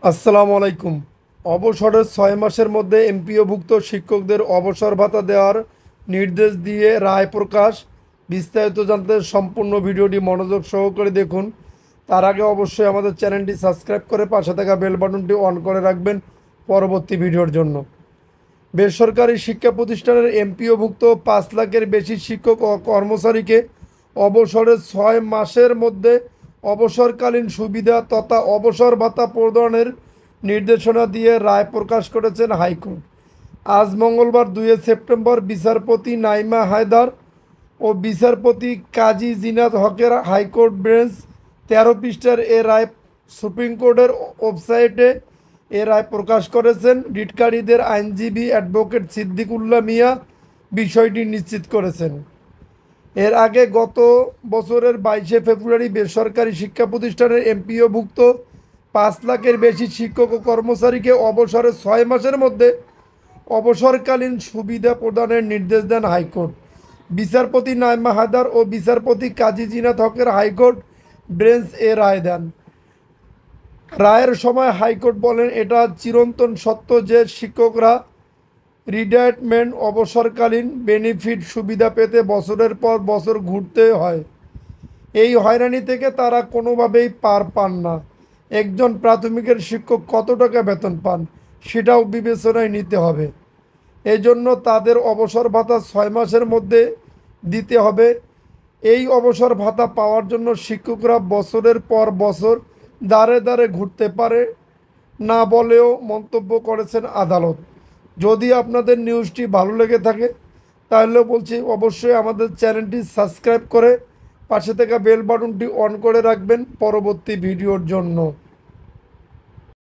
আসসালামু আলাইকুম। অবসরের 6 মাসের মধ্যে এমপিওভুক্ত শিক্ষকদের অবসর ভাতা দেওয়ার নির্দেশ দিয়ে রায় প্রকাশ। বিস্তারিত জানতে সম্পূর্ণ ভিডিওটি মনোযোগ সহকারে দেখুন। তার আগে অবশ্যই আমাদের চ্যানেলটি সাবস্ক্রাইব করে পাশে থাকা বেল বাটনটি অন করে রাখবেন পরবর্তী ভিডিওর জন্য। বেসরকারি শিক্ষা প্রতিষ্ঠানের এমপিওভুক্ত 5 লাখের বেশি শিক্ষক ও কর্মচারীকে অবসরের 6 মাসের মধ্যে অবসরকালীন সুবিধা তথা অবসর ভাতা প্রদানের নির্দেশনা দিয়ে রায় প্রকাশ করেছেন হাইকোর্ট। আজ মঙ্গলবার 2 সেপ্টেম্বর বিচারপতি নাইমা হায়দার ও বিচারপতি কাজী জিনাত হকের হাইকোর্ট বেঞ্চ 13 পৃষ্ঠার এ রায় সুপ্রিম কোর্টের ওয়েবসাইটে এ রায় প্রকাশ করেছেন। রিটকারীদের আইনজীবী অ্যাডভোকেট সিদ্দিকুল্লাহ মিয়া বিষয়টি নিশ্চিত করেছেন। এর আগে গত বছরের 22 ফেব্রুয়ারি বেসরকারি শিক্ষা প্রতিষ্ঠানের এমপিওভুক্ত 5 লাখের বেশি শিক্ষক ও কর্মচারীকে অবসরের 6 মাসের মধ্যে অবসরকালীন সুবিধা প্রদানের নির্দেশ দেন হাইকোর্ট। বিচারপতি নাইমা হায়দার ও বিচারপতি কাজী জিনাত হকের হাইকোর্ট বেঞ্চ এ রায় দেন। রায়ের সময় হাইকোর্ট বলেন, এটা চিরন্তন সত্য যে শিক্ষকরা রিটায়ারমেন্ট অবসরকালীন বেনিফিট সুবিধা পেতে বছরের পর বছর ঘুরতে হয়। এই হয়রানি থেকে তারা কোনোভাবেই পার পান না। একজন প্রাথমিকের শিক্ষক কত টাকা বেতন পান সেটাও বিবেচনায় নিতে হবে। এজন্য তাদের অবসর ভাতা 6 মাসের মধ্যে দিতে হবে। এই অবসর ভাতা পাওয়ার জন্য শিক্ষকরা বছরের পর বছর দাঁড়ে দাঁড়ে ঘুরতে পারে না বলেও মন্তব্য করেছেন আদালত। যদি আপনাদের নিউজটি ভালো লেগে থাকে তাহলে বলছি অবশ্যই আমাদের চ্যানেলটি সাবস্ক্রাইব করে পাশে থাকা বেল বাটনটি অন করে রাখবেন পরবর্তী ভিডিওর জন্য।